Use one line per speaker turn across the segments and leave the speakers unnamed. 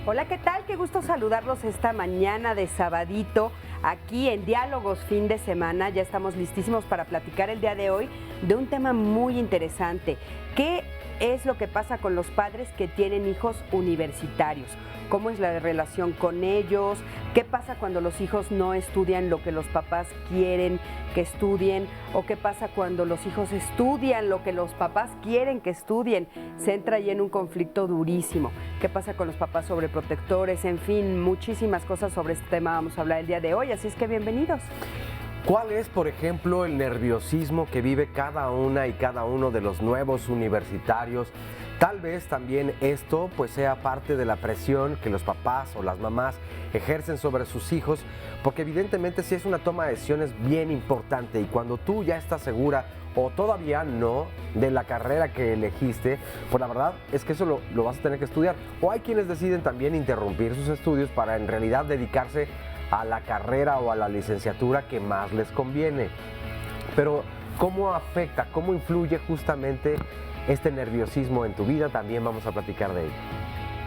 Hola, ¿qué tal? Qué gusto saludarlos esta mañana de sabadito aquí en Diálogos Fin de Semana. Ya estamos listísimos para platicar el día de hoy de un tema muy interesante. ¿Qué es lo que pasa con los padres que tienen hijos universitarios? ¿Cómo es la relación con ellos? ¿Qué pasa cuando los hijos no estudian lo que los papás quieren que estudien? ¿O qué pasa cuando los hijos estudian lo que los papás quieren que estudien? Se entra ahí en un conflicto durísimo. ¿Qué pasa con los papás sobreprotectores? En fin, muchísimas cosas sobre este tema vamos a hablar el día de hoy, así es que bienvenidos.
¿Cuál es, por ejemplo, el nerviosismo que vive cada una y cada uno de los nuevos universitarios? Tal vez también esto pues sea parte de la presión que los papás o las mamás ejercen sobre sus hijos, porque evidentemente sí es una toma de decisiones bien importante y cuando tú ya estás segura o todavía no de la carrera que elegiste, pues la verdad es que eso lo vas a tener que estudiar. O hay quienes deciden también interrumpir sus estudios para en realidad dedicarse a la carrera o a la licenciatura que más les conviene. Pero ¿cómo afecta, cómo influye justamente este nerviosismo en tu vida? También vamos a platicar de ello.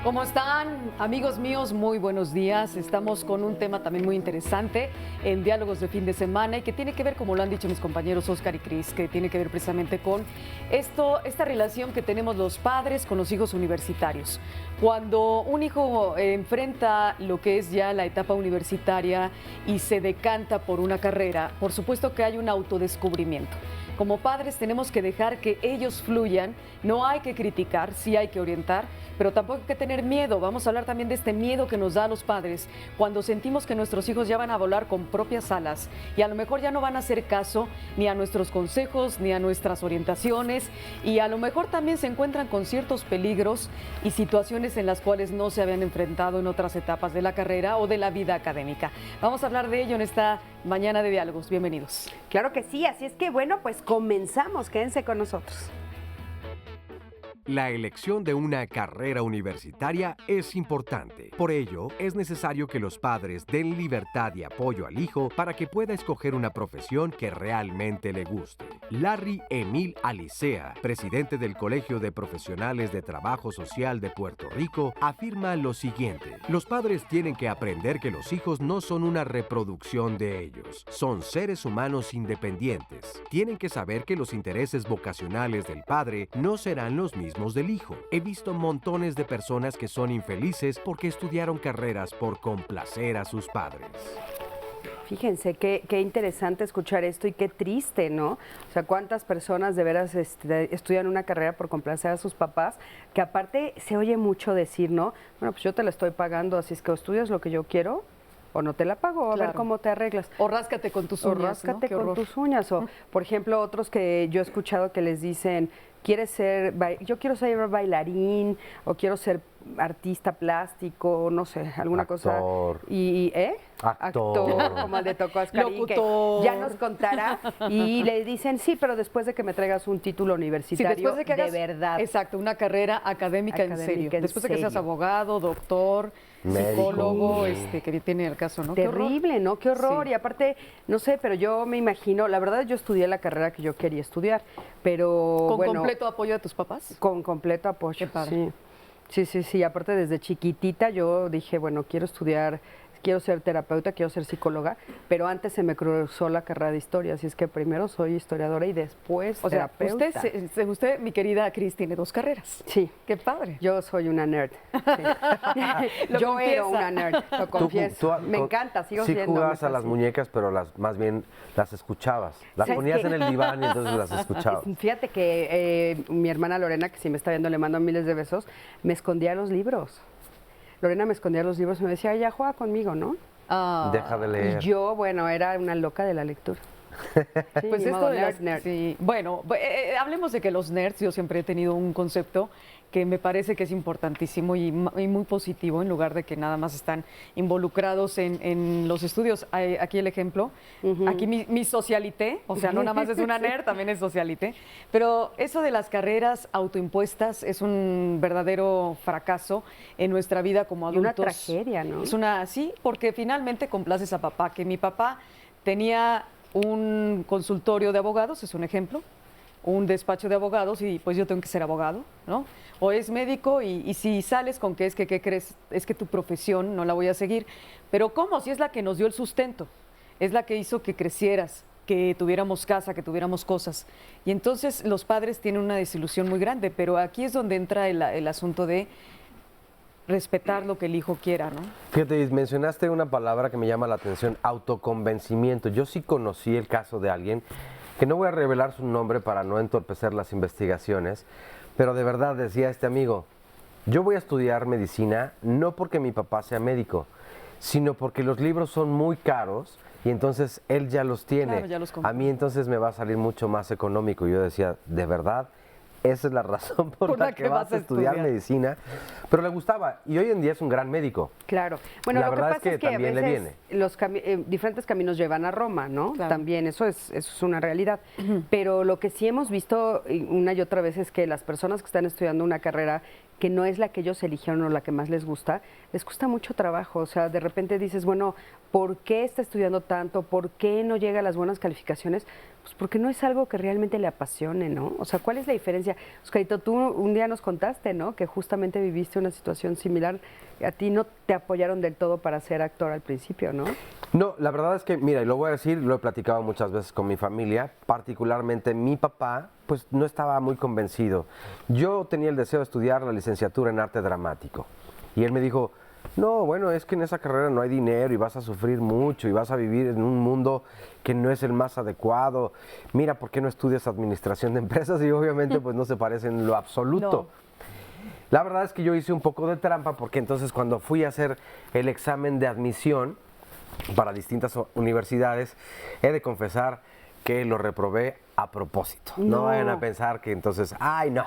¿Cómo están, amigos míos? Muy buenos días. Estamos con un tema también muy interesante en Diálogos de Fin de Semana y que tiene que ver, como lo han dicho mis compañeros Oscar y Cris, que tiene que ver precisamente con esta relación que tenemos los padres con los hijos universitarios. Cuando un hijo enfrenta lo que es ya la etapa universitaria y se decanta por una carrera, por supuesto que hay un autodescubrimiento. Como padres tenemos que dejar que ellos fluyan, no hay que criticar, sí hay que orientar, pero tampoco hay que tener miedo. Vamos a hablar también de este miedo que nos da a los padres cuando sentimos que nuestros hijos ya van a volar con propias alas y a lo mejor ya no van a hacer caso ni a nuestros consejos ni a nuestras orientaciones y a lo mejor también se encuentran con ciertos peligros y situaciones en las cuales no se habían enfrentado en otras etapas de la carrera o de la vida académica. Vamos a hablar de ello en esta mañana de Diálogos. Bienvenidos.
Claro que sí, así es que bueno, pues comenzamos, quédense con nosotros.
La elección de una carrera universitaria es importante. Por ello, es necesario que los padres den libertad y apoyo al hijo para que pueda escoger una profesión que realmente le guste. Larry Emil Alicea, presidente del Colegio de Profesionales de Trabajo Social de Puerto Rico, afirma lo siguiente: los padres tienen que aprender que los hijos no son una reproducción de ellos, son seres humanos independientes. Tienen que saber que los intereses vocacionales del padre no serán los mismos del hijo. He visto montones de personas que son infelices porque estudiaron carreras por complacer a sus padres.
Fíjense, qué interesante escuchar esto y qué triste, ¿no? O sea, cuántas personas de veras estudian una carrera por complacer a sus papás, que aparte se oye mucho decir, ¿no? Bueno, pues yo te la estoy pagando, así es que o estudias lo que yo quiero o no te la pago, a ver cómo te arreglas.
O ráscate con tus uñas,
o ráscate
¿no?
con tus uñas. O, por ejemplo, otros que yo he escuchado que les dicen, yo quiero ser bailarín o quiero ser artista plástico, no sé, alguna
Actor.
cosa. ¿Eh?
Actor.
Como el de Tocó Ascarín, que ya nos contará. Y le dicen, sí, pero después de que me traigas un título universitario,
sí, después de que hagas,
verdad.
Exacto, una carrera académica en serio. Después de que seas abogado, doctor, psicólogo, que tiene el caso, ¿no?
Terrible, ¿no? Qué horror.
Sí.
Y aparte, no sé, pero yo me imagino, la verdad yo estudié la carrera que yo quería estudiar, pero
¿Con
bueno,
completo apoyo de tus papás?
con completo apoyo.
Qué padre.
Sí. Sí. Aparte desde chiquitita yo dije, bueno, quiero estudiar, quiero ser terapeuta, quiero ser psicóloga, pero antes se me cruzó la carrera de historia, así es que primero soy historiadora y después
O sea,
terapeuta.
usted, mi querida Cris, tiene 2 carreras.
Sí.
Qué padre.
Yo soy una nerd. Sí. Yo era una nerd, lo confieso. Me encanta, sigo
sí
siendo.
jugabas a las muñecas, pero más bien las escuchabas. Las ponías en el diván y entonces las escuchabas.
Fíjate que mi hermana Lorena, que si me está viendo le mando miles de besos, me escondía los libros. Lorena me escondía los libros y me decía, "Ay, ya juega conmigo, ¿no?"
Deja de leer.
Y yo, bueno, era una loca de la lectura. Sí,
Pues
ni
esto
modo,
de las,
nerd.
sí. Bueno, hablemos de que los nerds, yo siempre he tenido un concepto que me parece que es importantísimo y muy positivo, en lugar de que nada más están involucrados en los estudios. Aquí el ejemplo, aquí mi socialité, o sea, no nada más es una nerd, también es socialité, pero eso de las carreras autoimpuestas es un verdadero fracaso en nuestra vida como
Y una
adultos.
tragedia, ¿no?
Sí, porque finalmente complaces a papá, que mi papá tenía un consultorio de abogados, es un ejemplo, un despacho de abogados y pues yo tengo que ser abogado, ¿no? O es médico y si sales con que es que, ¿qué crees? Es que tu profesión no la voy a seguir. Pero ¿cómo? Si es la que nos dio el sustento, es la que hizo que crecieras, que tuviéramos casa, que tuviéramos cosas. Y entonces los padres tienen una desilusión muy grande, pero aquí es donde entra el asunto de respetar lo que el hijo quiera, ¿no?
Fíjate, mencionaste una palabra que me llama la atención, autoconvencimiento. Yo sí conocí el caso de alguien, que no voy a revelar su nombre para no entorpecer las investigaciones, pero de verdad decía este amigo, yo voy a estudiar medicina no porque mi papá sea médico, sino porque los libros son muy caros y entonces él ya los tiene.
Claro, ya los compró.
A mí entonces me va a salir mucho más económico. Yo decía, ¿de verdad? Esa es la razón por la que vas a estudiar medicina. Pero le gustaba y hoy en día es un gran médico.
Claro. Bueno,
La
lo que
verdad
pasa
es que
a
también le
veces
viene.
los diferentes caminos llevan a Roma, ¿no?
Claro.
También eso es una realidad. Pero lo que sí hemos visto una y otra vez es que las personas que están estudiando una carrera que no es la que ellos eligieron o la que más les cuesta mucho trabajo. O sea, de repente dices, bueno, ¿por qué está estudiando tanto? ¿Por qué no llega a las buenas calificaciones? Pues porque no es algo que realmente le apasione, ¿no? O sea, ¿cuál es la diferencia? Oscarito, tú un día nos contaste, ¿no? Que justamente viviste una situación similar. A ti no te apoyaron del todo para ser actor al principio, ¿no?
No, la verdad es que, mira, y lo voy a decir, lo he platicado muchas veces con mi familia, particularmente mi papá, pues no estaba muy convencido. Yo tenía el deseo de estudiar la licenciatura en arte dramático y él me dijo, no, bueno, es que en esa carrera no hay dinero y vas a sufrir mucho y vas a vivir en un mundo que no es el más adecuado. Mira, ¿por qué no estudias administración de empresas? Y obviamente pues no se parece en lo absoluto.
No.
La verdad es que yo hice un poco de trampa porque entonces cuando fui a hacer el examen de admisión para distintas universidades, he de confesar que lo reprobé a propósito. No vayan a pensar que entonces, ay no,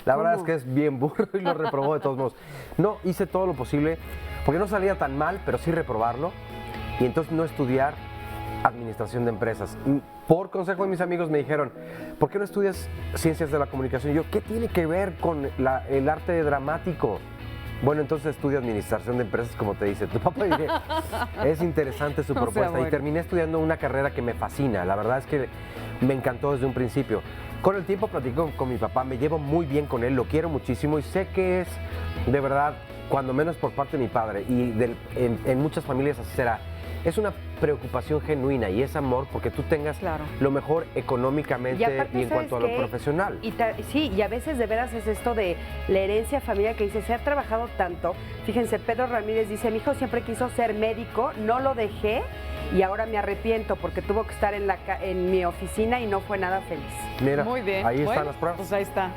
la verdad es que es bien burro y lo reprobó de todos modos. No, hice todo lo posible, porque no salía tan mal, pero sí reprobarlo y entonces no estudiar administración de empresas. Por consejo de mis amigos me dijeron, ¿por qué no estudias ciencias de la comunicación? Y yo, ¿qué tiene que ver con el arte dramático? Bueno, entonces estudia administración de empresas, como te dice tu papá. Y dije, es interesante su propuesta.
bueno.
Y terminé estudiando una carrera que me fascina. La verdad es que me encantó desde un principio. Con el tiempo platico con mi papá, me llevo muy bien con él, lo quiero muchísimo y sé que es, de verdad, cuando menos por parte de mi padre, y en muchas familias así será, es una preocupación genuina y es amor porque tú tengas lo mejor económicamente y en cuanto a lo profesional.
Sí, y a veces de veras es esto de la herencia familiar que dice, se ha trabajado tanto. Fíjense, Pedro Ramírez dice, mi hijo siempre quiso ser médico, no lo dejé y ahora me arrepiento porque tuvo que estar en mi oficina y no fue nada feliz.
Mira,
Muy bien.
ahí
Bueno,
están las pruebas.
Pues ahí está.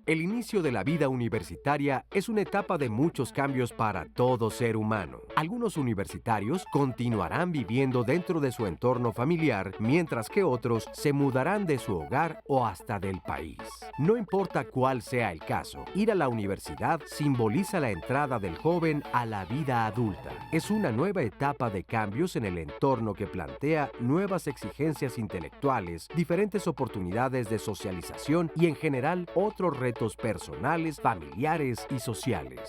El inicio de la vida universitaria es una etapa de muchos cambios para todo ser humano. Algunos universitarios continuarán viviendo dentro de su entorno familiar, mientras que otros se mudarán de su hogar o hasta del país. No importa cuál sea el caso, ir a la universidad simboliza la entrada del joven a la vida adulta. Es una nueva etapa de cambios en el entorno que plantea nuevas exigencias intelectuales, diferentes oportunidades de socialización y en general otros retos personales, familiares y sociales.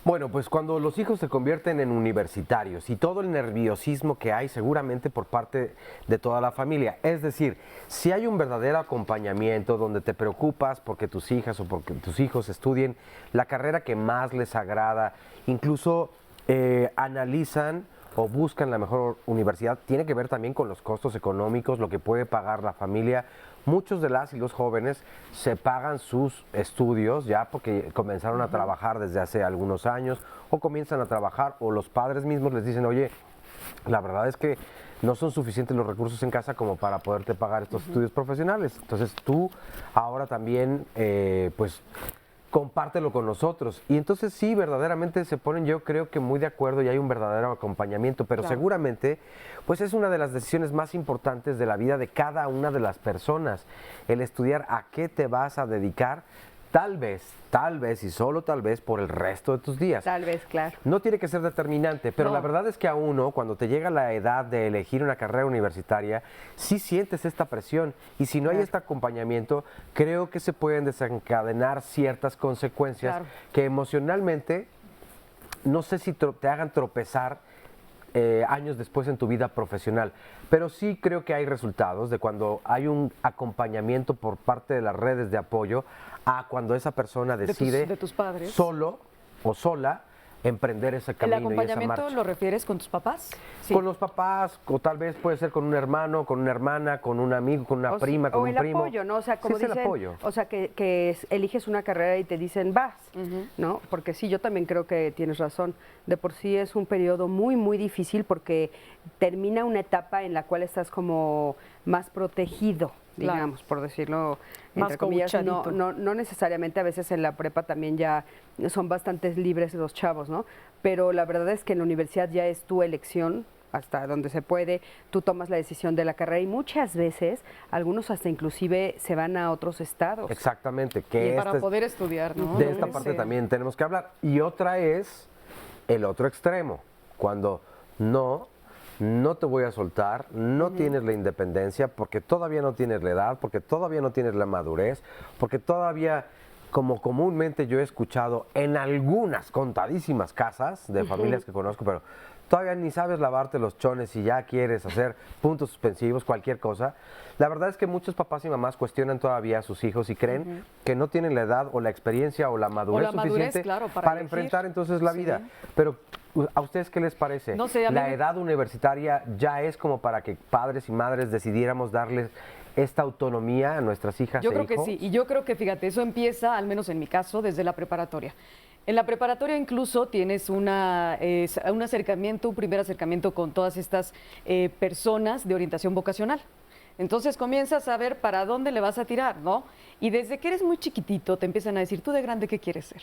Bueno, pues cuando los hijos se convierten en universitarios y todo el nerviosismo que hay seguramente por parte de toda la familia, es decir, si hay un verdadero acompañamiento donde te preocupas porque tus hijas o porque tus hijos estudien la carrera que más les agrada, incluso analizan o buscan la mejor universidad, tiene que ver también con los costos económicos, lo que puede pagar la familia. Muchos de las y los jóvenes se pagan sus estudios ya porque comenzaron a trabajar desde hace algunos años o comienzan a trabajar o los padres mismos les dicen, oye, la verdad es que no son suficientes los recursos en casa como para poderte pagar estos estudios profesionales. Entonces tú ahora también, pues, compártelo con nosotros. Y entonces sí, verdaderamente se ponen, yo creo que muy de acuerdo y hay un verdadero acompañamiento, pero seguramente pues es una de las decisiones más importantes de la vida de cada una de las personas, el estudiar a qué te vas a dedicar tal vez y solo tal vez por el resto de tus días.
Tal vez, claro.
No tiene que ser determinante, pero
No.
la verdad es que a uno, cuando te llega la edad de elegir una carrera universitaria, sí sientes esta presión. Y si no hay
Claro.
este acompañamiento, creo que se pueden desencadenar ciertas consecuencias
Claro.
que emocionalmente, no sé si te hagan tropezar años después en tu vida profesional. Pero sí creo que hay resultados de cuando hay un acompañamiento por parte de las redes de apoyo a cuando esa persona decide
de tus padres.
solo o sola emprender ese
¿El
camino y esa
acompañamiento
marcha.
lo refieres con tus papás? Sí.
Con los papás, o tal vez puede ser con un hermano, con una hermana, con un amigo, con una prima, con
o
un
el
primo.
apoyo, ¿no? O sea, como
Sí, es
dicen,
el apoyo.
o sea, eliges una carrera y te dicen vas, ¿no? Porque sí, yo también creo que tienes razón. De por sí es un periodo muy, muy difícil porque termina una etapa en la cual estás como más protegido,
Claro.
digamos, por decirlo
Más
entre comillas. No,
cobuchadito.
no necesariamente, a veces en la prepa también ya son bastante libres los chavos, ¿no? Pero la verdad es que en la universidad ya es tu elección hasta donde se puede, tú tomas la decisión de la carrera y muchas veces algunos hasta inclusive se van a otros estados.
Exactamente,
Y
que
para
esta es-
poder estudiar, ¿no?
de esta
Sí.
parte también tenemos que hablar. Y otra es el otro extremo, cuando no te voy a soltar, no tienes la independencia, porque todavía no tienes la edad, porque todavía no tienes la madurez, porque todavía, como comúnmente yo he escuchado en algunas contadísimas casas de familias que conozco, pero todavía ni sabes lavarte los chones y ya quieres hacer puntos suspensivos, cualquier cosa. La verdad es que muchos papás y mamás cuestionan todavía a sus hijos y creen que no tienen la edad o la experiencia o la madurez
la madurez,
suficiente
claro, para elegir.
enfrentar entonces la
Sí.
vida. Pero ¿a ustedes qué les parece?
No sé, a mí
¿La
me-
edad universitaria ya es como para que padres y madres decidiéramos darles esta autonomía a nuestras hijas
Yo
e
creo que
hijos?
sí, y yo creo que, fíjate, eso empieza, al menos en mi caso, desde la preparatoria. En la preparatoria incluso tienes un acercamiento, un primer acercamiento con todas estas personas de orientación vocacional. Entonces comienzas a ver para dónde le vas a tirar, ¿no? Y desde que eres muy chiquitito te empiezan a decir, ¿tú de grande qué quieres ser?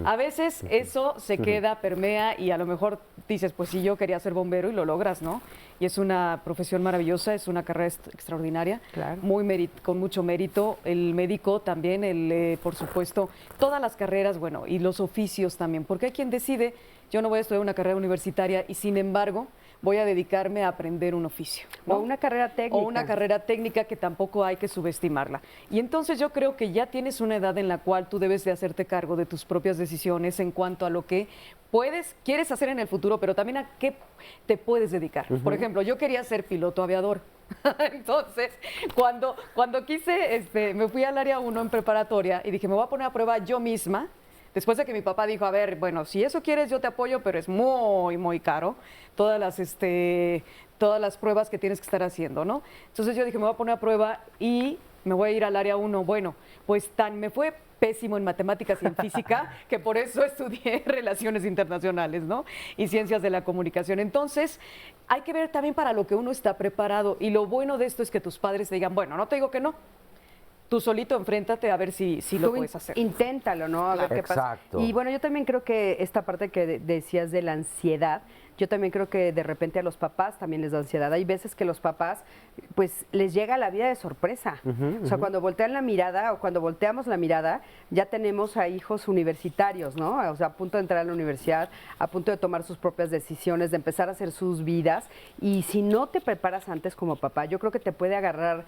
A veces eso se queda, permea y a lo mejor dices, pues sí, yo quería ser bombero y lo logras, ¿no? Y es una profesión maravillosa, es una carrera extraordinaria,
Claro.
con mucho mérito. El médico también, por supuesto, todas las carreras, bueno, y los oficios también, porque hay quien decide, yo no voy a estudiar una carrera universitaria y sin embargo voy a dedicarme a aprender un oficio, ¿no?
O una carrera técnica.
O una carrera técnica que tampoco hay que subestimarla. Y entonces yo creo que ya tienes una edad en la cual tú debes de hacerte cargo de tus propias decisiones en cuanto a lo que quieres hacer en el futuro, pero también a qué te puedes dedicar. Por ejemplo, yo quería ser piloto aviador. Entonces, cuando quise, me fui al área 1 en preparatoria y dije, me voy a poner a prueba yo misma. Después de que mi papá dijo, a ver, bueno, si eso quieres yo te apoyo, pero es muy, muy caro todas las pruebas que tienes que estar haciendo, ¿no? Entonces yo dije, me voy a poner a prueba y me voy a ir al área 1. Bueno, pues me fue pésimo en matemáticas y en física, que por eso estudié relaciones internacionales, ¿no? Y ciencias de la comunicación. Entonces, hay que ver también para lo que uno está preparado. Y lo bueno de esto es que tus padres te digan, bueno, no te digo que no. Tú solito enfréntate a ver si lo
Tú
puedes hacer.
Inténtalo, ¿no? A ver qué pasa.
Exacto.
Y bueno, yo también creo que esta parte que decías de la ansiedad, yo también creo que de repente a los papás también les da ansiedad. Hay veces que los papás, pues, les llega la vida de sorpresa. O sea, cuando voltean la mirada o cuando volteamos la mirada, ya tenemos a hijos universitarios, ¿no? O sea, a punto de entrar a la universidad, a punto de tomar sus propias decisiones, de empezar a hacer sus vidas. Y si no te preparas antes como papá, yo creo que te puede agarrar,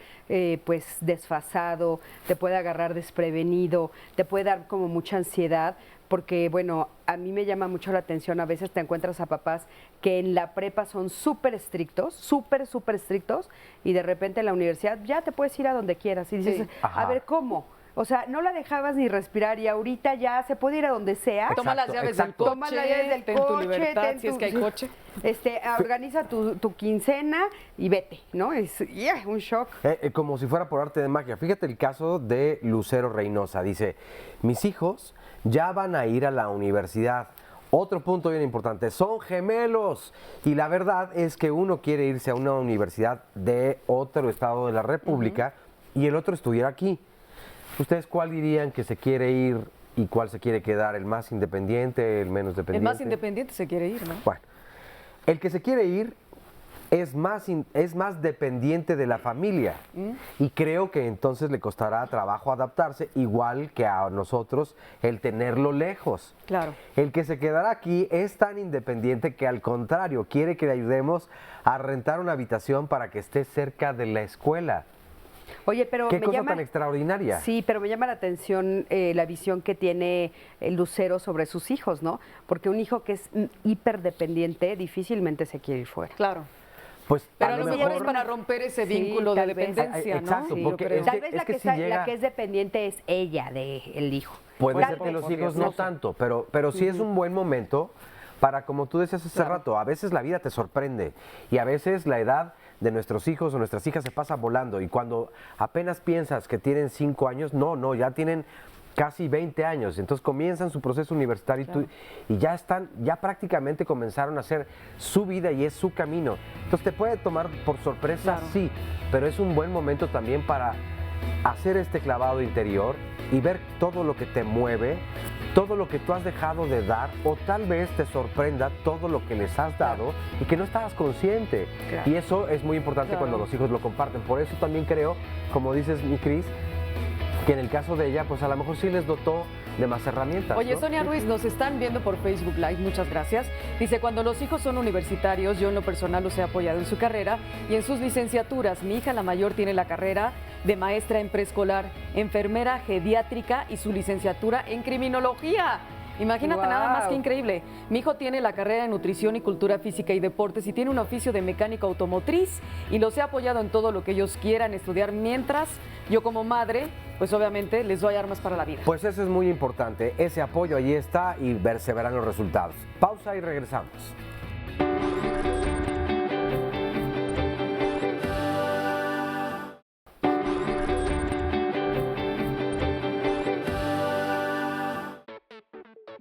pues, desfasado, te puede agarrar desprevenido, te puede dar como mucha ansiedad. Porque, bueno, a mí me llama mucho la atención, a veces te encuentras a papás que en la prepa son súper estrictos, súper estrictos, y de repente en la universidad ya te puedes ir a donde quieras. Y dices,
Sí.
a ver, ¿cómo? O sea, no la dejabas ni respirar y ahorita ya se puede ir a donde sea.
Toma las
Exacto,
llaves
exacto.
del coche,
Toma las llaves del
ten tu
coche,
libertad,
ten
si es
tu-
que hay coche.
Organiza tu quincena y vete, ¿no? Es un shock.
Como si fuera por arte de magia. Fíjate el caso de Lucero Reynosa. Dice, mis hijos ya van a ir a la universidad. Otro punto bien importante, son gemelos. Y la verdad es que uno quiere irse a una universidad de otro estado de la República y el otro estudiar aquí. ¿Ustedes cuál dirían que se quiere ir y cuál se quiere quedar? ¿El más independiente, el menos
El
dependiente?
más independiente se quiere ir, ¿no?
Bueno, el que se quiere ir es más dependiente de la familia y creo que entonces le costará trabajo adaptarse, igual que a nosotros el tenerlo lejos.
Claro.
El que se quedará aquí es tan independiente que al contrario quiere que le ayudemos a rentar una habitación para que esté cerca de la escuela.
Oye, pero
Qué
me
cosa
llama,
tan extraordinaria.
sí, pero me llama la atención la visión que tiene el Lucero sobre sus hijos, ¿no? Porque un hijo que es hiperdependiente difícilmente se quiere ir fuera.
Claro.
Pues
Pero a
lo
lo mejor es
mejor-
para romper ese
Sí,
vínculo de
tal vez.
dependencia, ¿no?
Exacto,
Sí,
porque
yo creo.
es
Tal vez la
que
que,
si llega-
la que es dependiente es ella del hijo.
Puede
Tal
ser que
vez.
los hijos no tanto, pero sí es un buen momento para, como tú decías hace rato, a veces la vida te sorprende y a veces la edad de nuestros hijos o nuestras hijas se pasa volando y cuando apenas piensas que tienen 5 años, no, ya tienen casi 20 años, entonces comienzan su proceso universitario y ya prácticamente comenzaron a hacer su vida y es su camino. Entonces te puede tomar por sorpresa,
Claro.
sí, pero es un buen momento también para hacer este clavado interior y ver todo lo que te mueve, todo lo que tú has dejado de dar o tal vez te sorprenda todo lo que les has dado y que no estabas consciente.
Claro.
Y eso es muy importante
Claro.
cuando los hijos lo comparten. Por eso también creo, como dices mi Cris, que en el caso de ella, pues a lo mejor sí les dotó de más herramientas.
Oye,
¿no?
Sonia Ruiz, nos están viendo por Facebook Live, muchas gracias. Dice, cuando los hijos son universitarios, yo en lo personal los he apoyado en su carrera y en sus licenciaturas. Mi hija, la mayor, tiene la carrera de maestra en preescolar, enfermera geriátrica y su licenciatura en criminología. Imagínate nada más
Guau.
que increíble. Mi hijo tiene la carrera en nutrición y cultura física y deportes y tiene un oficio de mecánico automotriz y los he apoyado en todo lo que ellos quieran estudiar mientras yo como madre, pues obviamente les doy armas para la vida.
Pues eso es muy importante. Ese apoyo allí está y se verán los resultados. Pausa y regresamos.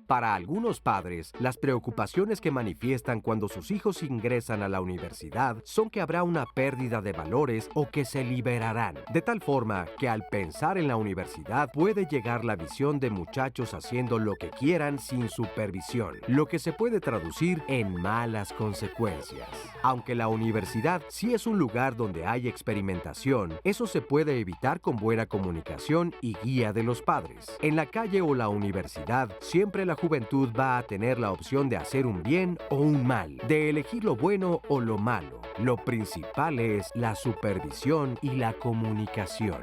Para algunos padres, las preocupaciones que manifiestan cuando sus hijos ingresan a la universidad son que habrá una pérdida de valores o que se liberarán, de tal forma que al pensar en la universidad puede llegar la visión de muchachos haciendo lo que quieran sin supervisión, lo que se puede traducir en malas consecuencias. Aunque la universidad sí es un lugar donde hay experimentación, eso se puede evitar con buena comunicación y guía de los padres. En la calle o la universidad, siempre la juventud va a tener la opción de hacer un bien o un mal, de elegir lo bueno o lo malo. Lo principal es la supervisión y la comunicación.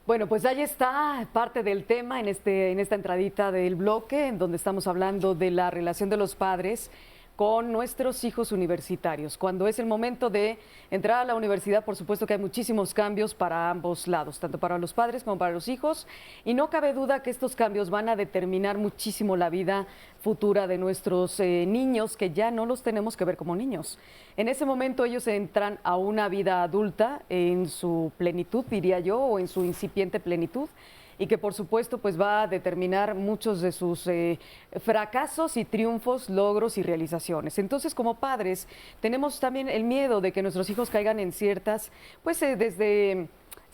Bueno, pues ahí está parte del tema en esta entradita del bloque, en donde estamos hablando de la relación de los padres con nuestros hijos universitarios. Cuando es el momento de entrar a la universidad, por supuesto que hay muchísimos cambios para ambos lados, tanto para los padres como para los hijos, y no cabe duda que estos cambios van a determinar muchísimo la vida futura de nuestros niños, que ya no los tenemos que ver como niños. En ese momento ellos entran a una vida adulta en su plenitud, diría yo, o en su incipiente plenitud, y que por supuesto pues va a determinar muchos de sus fracasos y triunfos, logros y realizaciones. Entonces, como padres tenemos también el miedo de que nuestros hijos caigan en ciertas, pues desde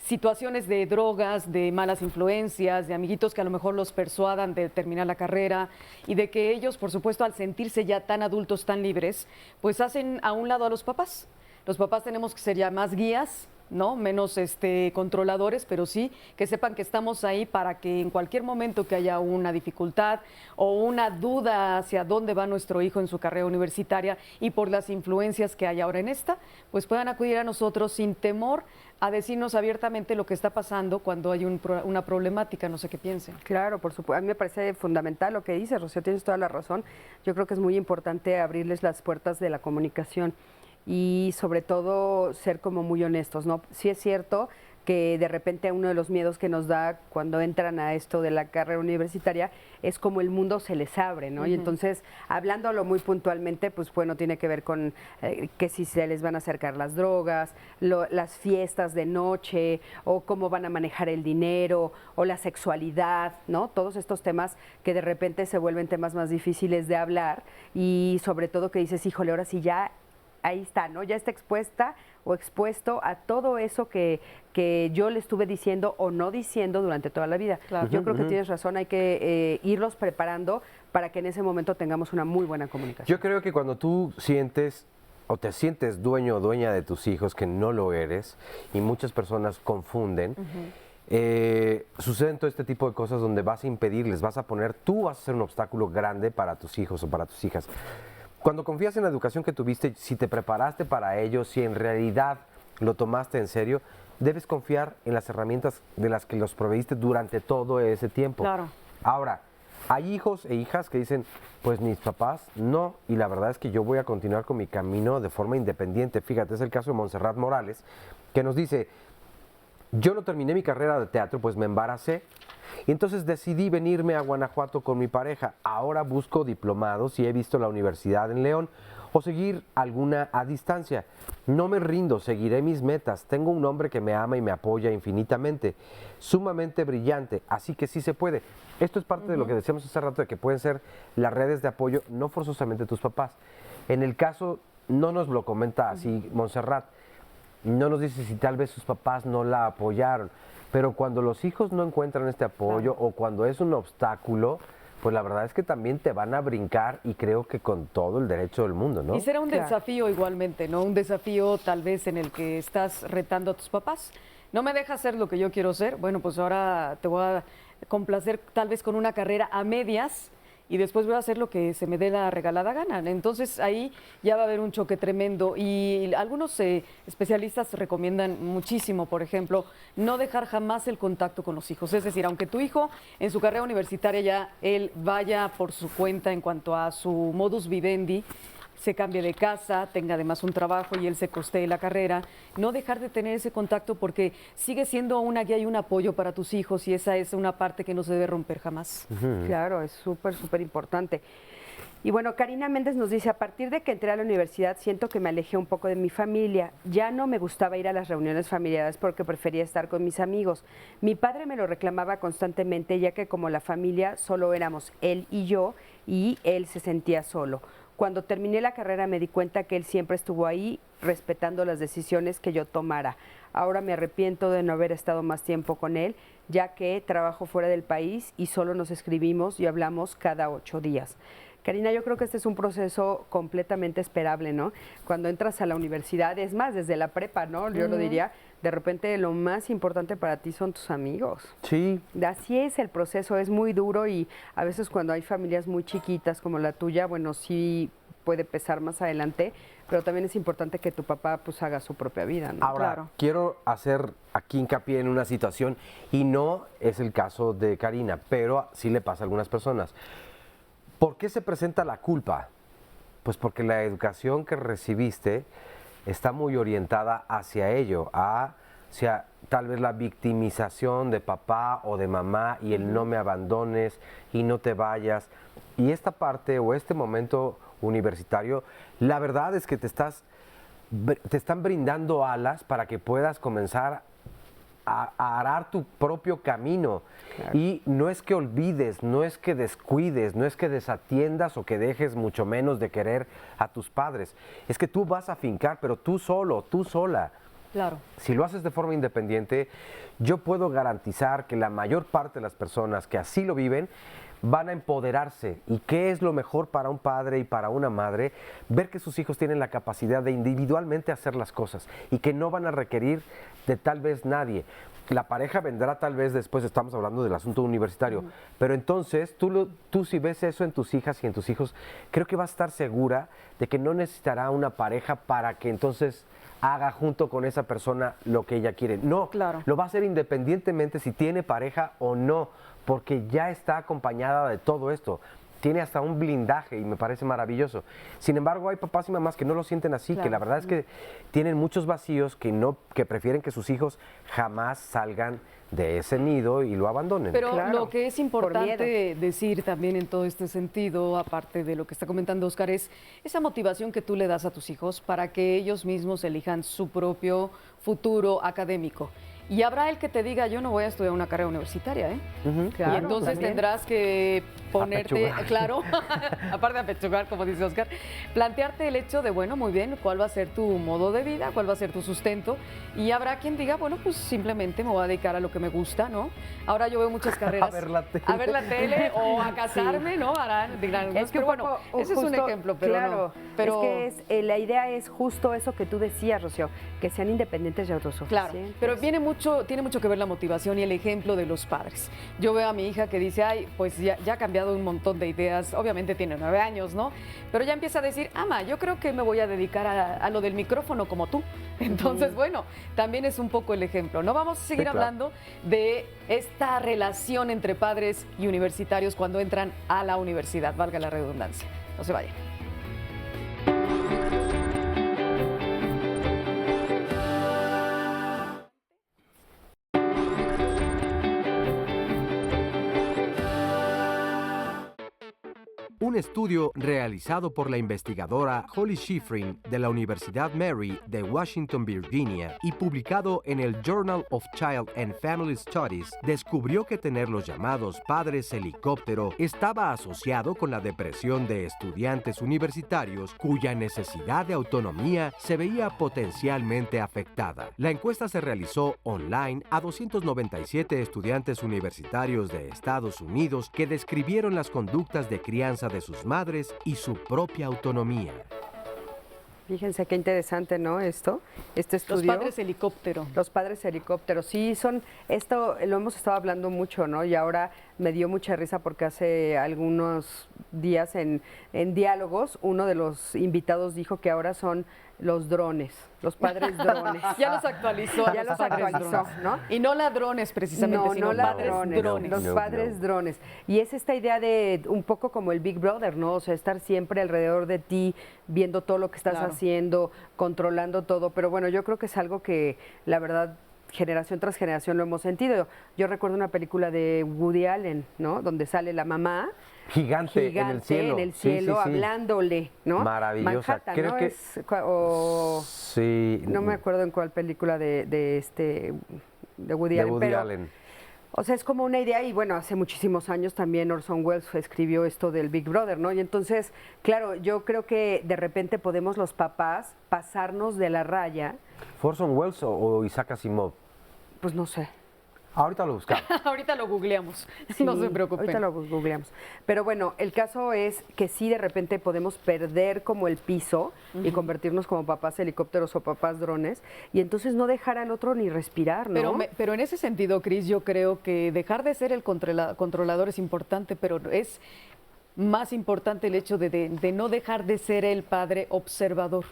situaciones de drogas, de malas influencias, de amiguitos que a lo mejor los persuadan de terminar la carrera y de que ellos, por supuesto, al sentirse ya tan adultos, tan libres, pues hacen a un lado a los papás. Los papás tenemos que ser ya más guías, ¿no? Menos controladores, pero sí que sepan que estamos ahí para que en cualquier momento que haya una dificultad o una duda hacia dónde va nuestro hijo en su carrera universitaria y por las influencias que hay ahora en esta, pues puedan acudir a nosotros sin temor a decirnos abiertamente lo que está pasando cuando hay una problemática, no sé qué piensen.
Claro, por supuesto. A mí me parece fundamental lo que dices, Rocío, tienes toda la razón. Yo creo que es muy importante abrirles las puertas de la comunicación y sobre todo ser como muy honestos, ¿no? Sí es cierto que de repente uno de los miedos que nos da cuando entran a esto de la carrera universitaria es como el mundo se les abre, ¿no? Y entonces, hablándolo muy puntualmente, pues bueno, tiene que ver con que si se les van a acercar las drogas, las fiestas de noche, o cómo van a manejar el dinero, o la sexualidad, ¿no? Todos estos temas que de repente se vuelven temas más difíciles de hablar y sobre todo que dices, híjole, ahora sí ya ahí está, ¿no? Ya está expuesta o expuesto a todo eso que yo le estuve diciendo o no diciendo durante toda la vida.
Claro.
Yo creo que tienes razón, hay que irlos preparando para que en ese momento tengamos una muy buena comunicación.
Yo creo que cuando tú sientes o te sientes dueño o dueña de tus hijos, que no lo eres, y muchas personas confunden. Suceden todo este tipo de cosas donde vas a impedirles, tú vas a ser un obstáculo grande para tus hijos o para tus hijas. Cuando confías en la educación que tuviste, si te preparaste para ello, si en realidad lo tomaste en serio, debes confiar en las herramientas de las que los proveíste durante todo ese tiempo.
Claro.
Ahora, hay hijos e hijas que dicen, pues mis papás no, y la verdad es que yo voy a continuar con mi camino de forma independiente. Fíjate, es el caso de Montserrat Morales, que nos dice, yo no terminé mi carrera de teatro, pues me embaracé, y entonces decidí venirme a Guanajuato con mi pareja. Ahora busco diplomados y he visto la universidad en León, o seguir alguna a distancia. No me rindo, seguiré mis metas. Tengo un hombre que me ama y me apoya infinitamente, sumamente brillante, así que sí se puede. Esto es parte de lo que decíamos hace rato, de que pueden ser las redes de apoyo, no forzosamente tus papás. En el caso, no nos lo comenta así Montserrat, no nos dice si tal vez sus papás no la apoyaron, pero cuando los hijos no encuentran este apoyo o cuando es un obstáculo, pues la verdad es que también te van a brincar, y creo que con todo el derecho del mundo, ¿no?
Y será un desafío igualmente, ¿no? Un desafío tal vez en el que estás retando a tus papás. No me dejas ser lo que yo quiero ser. Bueno, pues ahora te voy a complacer tal vez con una carrera a medias y después voy a hacer lo que se me dé la regalada gana. Entonces ahí ya va a haber un choque tremendo, y algunos especialistas recomiendan muchísimo, por ejemplo, no dejar jamás el contacto con los hijos. Es decir, aunque tu hijo en su carrera universitaria ya él vaya por su cuenta en cuanto a su modus vivendi, se cambie de casa, tenga además un trabajo y él se costee la carrera, no dejar de tener ese contacto, porque sigue siendo una guía y un apoyo para tus hijos, y esa es una parte que no se debe romper jamás.
Claro, es súper, súper importante. Y bueno, Karina Méndez nos dice, a partir de que entré a la universidad siento que me alejé un poco de mi familia. Ya no me gustaba ir a las reuniones familiares porque prefería estar con mis amigos. Mi padre me lo reclamaba constantemente, ya que como la familia solo éramos él y yo, y él se sentía solo. Cuando terminé la carrera me di cuenta que él siempre estuvo ahí respetando las decisiones que yo tomara. Ahora me arrepiento de no haber estado más tiempo con él, ya que trabajo fuera del país y solo nos escribimos y hablamos cada 8 días. Karina, yo creo que este es un proceso completamente esperable, ¿no? Cuando entras a la universidad, es más, desde la prepa, ¿no? Yo lo diría, de repente lo más importante para ti son tus amigos.
Sí.
Así es el proceso, es muy duro, y a veces cuando hay familias muy chiquitas como la tuya, bueno, sí puede pesar más adelante, pero también es importante que tu papá pues haga su propia vida, ¿no?
Ahora, quiero hacer aquí hincapié en una situación, y no es el caso de Karina, pero sí le pasa a algunas personas. ¿Por qué se presenta la culpa? Pues porque la educación que recibiste está muy orientada hacia ello, hacia tal vez la victimización de papá o de mamá, y el no me abandones y no te vayas. Y esta parte o este momento universitario, la verdad es que te están brindando alas para que puedas comenzar a arar tu propio camino. Claro. Y no es que olvides, no es que descuides, no es que desatiendas o que dejes mucho menos de querer a tus padres. Es que tú vas a fincar, pero tú solo, tú sola.
Claro.
Si lo haces de forma independiente, yo puedo garantizar que la mayor parte de las personas que así lo viven van a empoderarse. ¿Y qué es lo mejor para un padre y para una madre? Ver que sus hijos tienen la capacidad de individualmente hacer las cosas y que no van a requerir de tal vez nadie. La pareja vendrá tal vez después, estamos hablando del asunto universitario, pero entonces tú si ves eso en tus hijas y en tus hijos, creo que vas a estar segura de que no necesitará una pareja para que entonces haga junto con esa persona lo que ella quiere. No,
claro.
Lo va a hacer independientemente si tiene pareja o no, porque ya está acompañada de todo esto. Tiene hasta un blindaje y me parece maravilloso. Sin embargo, hay papás y mamás que no lo sienten así,
claro.
que la verdad es que tienen muchos vacíos, que prefieren que sus hijos jamás salgan de ese nido y lo abandonen.
Pero
claro,
lo que es importante decir también en todo este sentido, aparte de lo que está comentando Óscar, es esa motivación que tú le das a tus hijos para que ellos mismos elijan su propio futuro académico. Y habrá el que te diga, yo no voy a estudiar una carrera universitaria, ¿eh?
Claro,
y entonces
también.
tendrás que ponerte,
Apechugar.
claro, aparte de apechugar, como dice Oscar, plantearte el hecho de, bueno, muy bien, cuál va a ser tu modo de vida, cuál va a ser tu sustento. Y habrá quien diga, bueno, pues simplemente me voy a dedicar a lo que me gusta, ¿no? Ahora yo veo muchas carreras.
A ver la tele.
A ver la tele o a casarme, ¿no? Dirán,
Es que
pero
un
bueno,
poco,
ese es un
justo,
ejemplo, pero
claro,
no. Pero,
es que la idea es justo eso que tú decías, Rocío, que sean independientes y autosuficientes.
claro, pero tiene mucho que ver la motivación y el ejemplo de los padres. Yo veo a mi hija que dice, ay, pues ya ha cambiado un montón de ideas, obviamente tiene 9 años, ¿no? Pero ya empieza a decir, ama, yo creo que me voy a dedicar a lo del micrófono como tú. Entonces, bueno, también es un poco el ejemplo, ¿no? Vamos a seguir
claro.
hablando de esta relación entre padres y universitarios cuando entran a la universidad, valga la redundancia. No se vayan.
Un estudio realizado por la investigadora Holly Schifrin de la Universidad Mary de Washington, Virginia, y publicado en el Journal of Child and Family Studies, descubrió que tener los llamados padres helicóptero estaba asociado con la depresión de estudiantes universitarios cuya necesidad de autonomía se veía potencialmente afectada. La encuesta se realizó online a 297 estudiantes universitarios de Estados Unidos que describieron las conductas de crianza de sus madres y su propia autonomía.
Fíjense qué interesante, ¿no? Este
Los
estudio.
padres helicóptero.
Los padres helicópteros, sí, esto lo hemos estado hablando mucho, ¿no? Y ahora me dio mucha risa porque hace algunos días en Diálogos, uno de los invitados dijo que ahora son los drones, los padres drones.
Ya los actualizó.
Ya
a
los
padres
actualizó,
drones.
¿no?
Y no ladrones precisamente,
No,
sino
no
padres
ladrones,
drones.
los
No,
padres
no.
drones. Y es esta idea de un poco como el Big Brother, ¿no? O sea, estar siempre alrededor de ti, viendo todo lo que estás
Claro.
haciendo, controlando todo. Pero bueno, yo creo que es algo que la verdad generación tras generación lo hemos sentido. Yo recuerdo una película de Woody Allen, ¿no? Donde sale la mamá
Gigante en el cielo.
en el
Sí,
cielo,
sí, sí.
hablándole, ¿no?
Maravillosa.
Manhattan,
Creo
¿no?
que-
O
Sí.
no me acuerdo en cuál película de Woody
De
Allen,
Woody
pero
Allen.
o sea, es como una idea y bueno, hace muchísimos años también Orson Welles escribió esto del Big Brother, ¿no? Y entonces, claro, yo creo que de repente podemos los papás pasarnos de la raya,
¿Orson Welles o Isaac Asimov?
pues no sé.
Ahorita lo buscamos.
Ahorita lo googleamos,
Sí,
no se preocupen.
Ahorita lo googleamos. Pero bueno, el caso es que sí de repente podemos perder como el piso y convertirnos como papás helicópteros o papás drones y entonces no dejar al otro ni respirar, ¿no?
Pero en ese sentido, Cris, yo creo que dejar de ser el controlador es importante, pero es más importante el hecho de no dejar de ser el padre observador.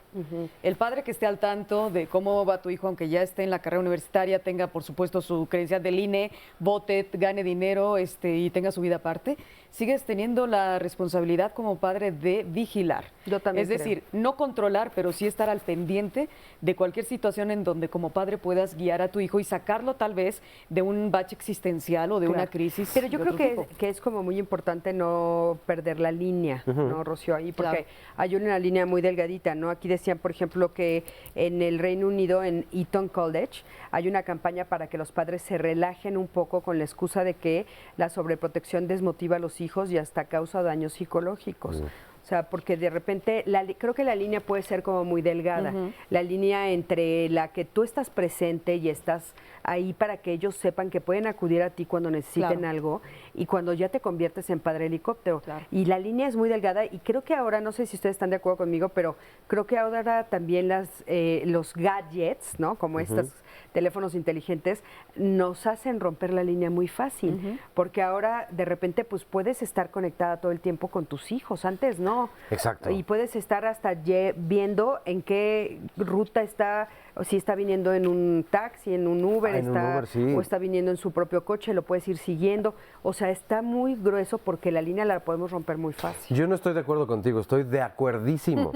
El padre que esté al tanto de cómo va tu hijo, aunque ya esté en la carrera universitaria, tenga por supuesto su credencial del INE, vote, gane dinero y tenga su vida aparte, sigues teniendo la responsabilidad como padre de vigilar.
Yo también
Es
creo.
decir, no controlar, pero sí estar al pendiente de cualquier situación en donde como padre puedas guiar a tu hijo y sacarlo tal vez de un bache existencial o de una
Claro.
crisis.
Pero yo
de
creo
otro tipo.
que es como muy importante no perder la línea, ¿no, Rocío? Ahí, porque
Claro.
hay una línea muy delgadita, ¿no? Aquí decían, por ejemplo, que en el Reino Unido, en Eton College, hay una campaña para que los padres se relajen un poco con la excusa de que la sobreprotección desmotiva a los hijos y hasta causa daños psicológicos. O sea, porque de repente, creo que la línea puede ser como muy delgada. La línea entre la que tú estás presente y estás ahí para que ellos sepan que pueden acudir a ti cuando necesiten
Claro.
algo y cuando ya te conviertes en padre helicóptero.
Claro.
Y la línea es muy delgada y creo que ahora, no sé si ustedes están de acuerdo conmigo, pero creo que ahora también los gadgets, ¿no? Como estos teléfonos inteligentes, nos hacen romper la línea muy fácil, porque ahora de repente pues puedes estar conectada todo el tiempo con tus hijos, antes no.
Exacto.
Y puedes estar hasta viendo en qué ruta está, o si está viniendo en un taxi, en un Uber,
En un Uber, sí.
o está viniendo en su propio coche, lo puedes ir siguiendo. O sea, está muy grueso porque la línea la podemos romper muy fácil.
Yo no estoy de acuerdo contigo, estoy de acuerdísimo.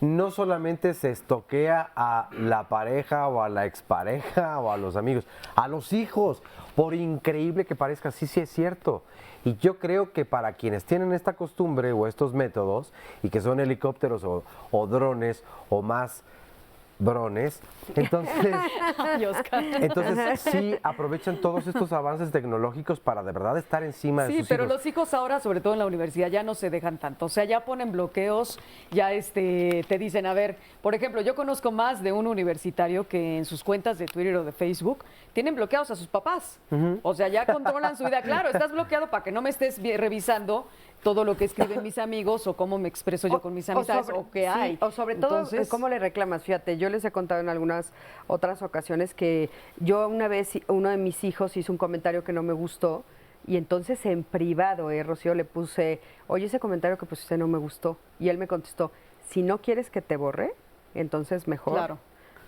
No solamente se estoquea a la pareja o a la expareja o a los amigos, a los hijos, por increíble que parezca, sí es cierto. Y yo creo que para quienes tienen esta costumbre o estos métodos y que son helicópteros o drones o más brones. Entonces,
Ay, Oscar.
entonces sí aprovechan todos estos avances tecnológicos para de verdad estar encima de
Sí,
sus
pero
hijos.
los hijos ahora, sobre todo en la universidad, ya no se dejan tanto. O sea, ya ponen bloqueos, ya te dicen, a ver, por ejemplo, yo conozco más de un universitario que en sus cuentas de Twitter o de Facebook tienen bloqueados a sus papás. O sea, ya controlan su vida. Claro, estás bloqueado para que no me estés revisando todo lo que escriben mis amigos o cómo me expreso yo con mis amistades o qué hay.
O sobre todo,
Entonces,
¿cómo le reclamas? Fíjate, yo les he contado en algunas otras ocasiones que yo una vez, uno de mis hijos hizo un comentario que no me gustó y entonces en privado, Rocío, le puse, oye, ese comentario que pusiste no me gustó. Y él me contestó, si no quieres que te borre, entonces mejor.
Claro.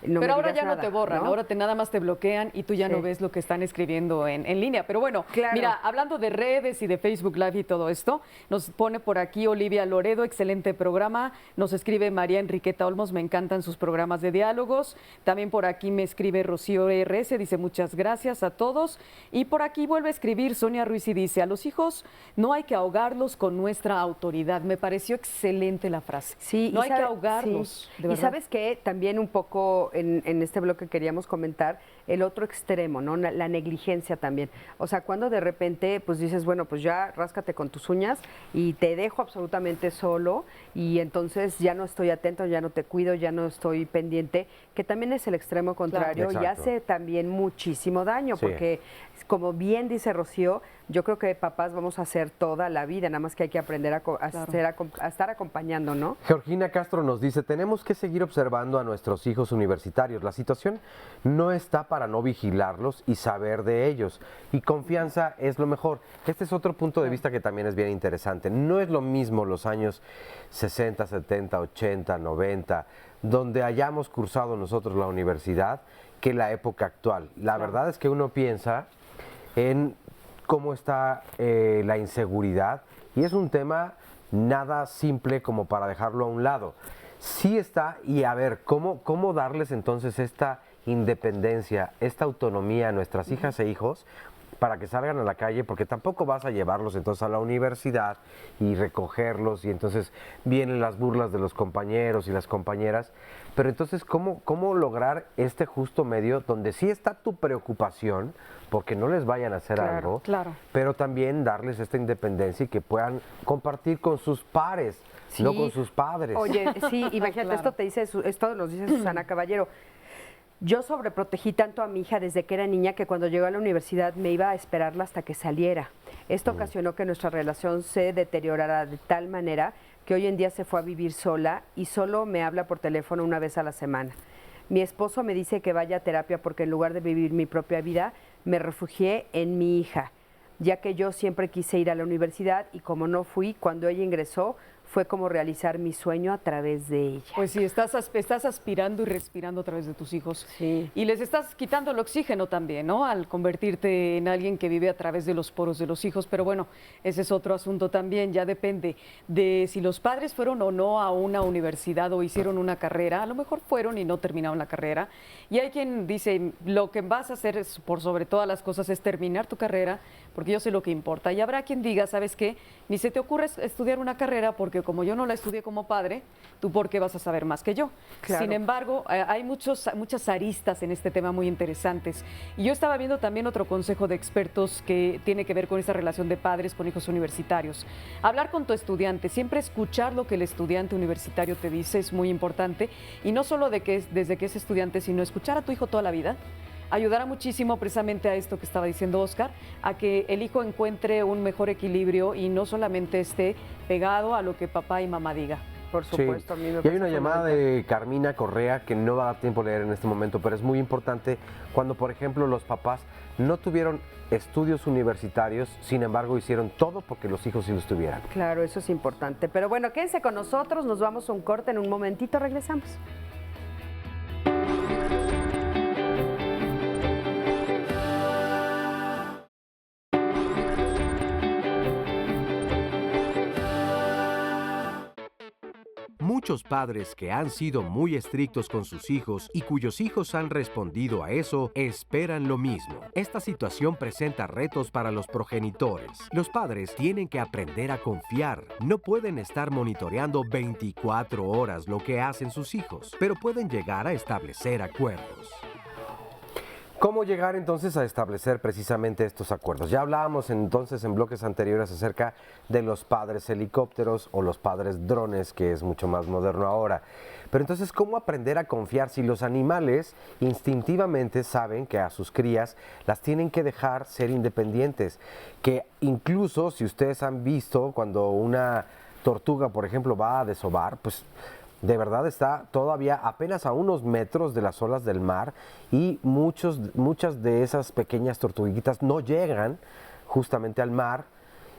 no
pero
me
ahora
digas
ya no
nada,
te borran,
¿no?
ahora nada más te bloquean y tú ya
Sí.
no ves lo que están escribiendo en línea. Pero bueno,
Claro.
mira, hablando de redes y de Facebook Live y todo esto, nos pone por aquí Olivia Loredo, excelente programa. Nos escribe María Enriqueta Olmos, me encantan sus programas de diálogos. También por aquí me escribe Rocío RS, dice muchas gracias a todos. Y por aquí vuelve a escribir Sonia Ruiz y dice, a los hijos no hay que ahogarlos con nuestra autoridad. Me pareció excelente la frase.
Sí,
no
y
hay que
sabe-
ahogarlos,
sí.
de
Y
verdad.
sabes que también un poco en este bloque queríamos comentar el otro extremo, ¿no? La negligencia también. O sea, cuando de repente pues dices, bueno, pues ya ráscate con tus uñas y te dejo absolutamente solo y entonces ya no estoy atento, ya no te cuido, ya no estoy pendiente, que también es el extremo contrario y
Exacto.
hace también muchísimo daño,
Sí.
porque como bien dice Rocío, yo creo que papás vamos a hacer toda la vida, nada más que hay que aprender a estar acompañando, ¿no?
Georgina Castro nos dice, tenemos que seguir observando a nuestros hijos universitarios. La situación no está para no vigilarlos y saber de ellos. Y confianza es lo mejor. Este es otro punto de vista que también es bien interesante. No es lo mismo los años 60, 70, 80, 90, donde hayamos cursado nosotros la universidad, que la época actual. La verdad es que uno piensa en cómo está la inseguridad y es un tema nada simple como para dejarlo a un lado. Sí está, y a ver, ¿cómo darles entonces esta independencia, esta autonomía a nuestras hijas e hijos para que salgan a la calle? Porque tampoco vas a llevarlos entonces a la universidad y recogerlos y entonces vienen las burlas de los compañeros y las compañeras. Pero entonces, ¿cómo lograr este justo medio donde sí está tu preocupación porque no les vayan a hacer
Claro,
algo,
claro.
pero también darles esta independencia y que puedan compartir con sus pares, no
Sí.
con sus padres?
Oye, sí, imagínate,
Claro.
esto nos dice Susana Caballero. Yo sobreprotegí tanto a mi hija desde que era niña que cuando llegó a la universidad me iba a esperarla hasta que saliera. Esto ocasionó que nuestra relación se deteriorara de tal manera que hoy en día se fue a vivir sola y solo me habla por teléfono una vez a la semana. Mi esposo me dice que vaya a terapia porque en lugar de vivir mi propia vida, me refugié en mi hija, ya que yo siempre quise ir a la universidad y como no fui, cuando ella ingresó, fue como realizar mi sueño a través de ella.
Pues sí, estás aspirando y respirando a través de tus hijos.
Sí.
Y les estás quitando el oxígeno también, ¿no? Al convertirte en alguien que vive a través de los poros de los hijos. Pero bueno, ese es otro asunto también. Ya depende de si los padres fueron o no a una universidad o hicieron una carrera. A lo mejor fueron y no terminaron la carrera. Y hay quien dice, lo que vas a hacer por sobre todas las cosas es terminar tu carrera, porque yo sé lo que importa. Y habrá quien diga, ¿sabes qué? Ni se te ocurre estudiar una carrera porque como yo no la estudié como padre, ¿tú por qué vas a saber más que yo?
Claro.
Sin embargo, hay muchas aristas en este tema muy interesantes. Y yo estaba viendo también otro consejo de expertos que tiene que ver con esa relación de padres con hijos universitarios. Hablar con tu estudiante, siempre escuchar lo que el estudiante universitario te dice es muy importante. Y no solo desde que es estudiante, sino escuchar a tu hijo toda la vida. Ayudará muchísimo precisamente a esto que estaba diciendo Oscar, a que el hijo encuentre un mejor equilibrio y no solamente esté pegado a lo que papá y mamá diga.
Por
Sí.
supuesto, a mí me
Y hay
parece
una llamada
fundamental.
de Carmina Correa que no va a dar tiempo a leer en este momento, pero es muy importante cuando, por ejemplo, los papás no tuvieron estudios universitarios, sin embargo, hicieron todo porque los hijos sí los tuvieran.
Claro, eso es importante. Pero bueno, quédense con nosotros, nos vamos a un corte, en un momentito regresamos.
Muchos padres que han sido muy estrictos con sus hijos y cuyos hijos han respondido a eso, esperan lo mismo. Esta situación presenta retos para los progenitores. Los padres tienen que aprender a confiar. No pueden estar monitoreando 24 horas lo que hacen sus hijos, pero pueden llegar a establecer acuerdos.
¿Cómo llegar entonces a establecer precisamente estos acuerdos? Ya hablábamos entonces en bloques anteriores acerca de los padres helicópteros o los padres drones, que es mucho más moderno ahora. Pero entonces, ¿cómo aprender a confiar si los animales instintivamente saben que a sus crías las tienen que dejar ser independientes? Que incluso si ustedes han visto cuando una tortuga, por ejemplo, va a desovar, pues de verdad está todavía apenas a unos metros de las olas del mar y muchas de esas pequeñas tortuguitas no llegan justamente al mar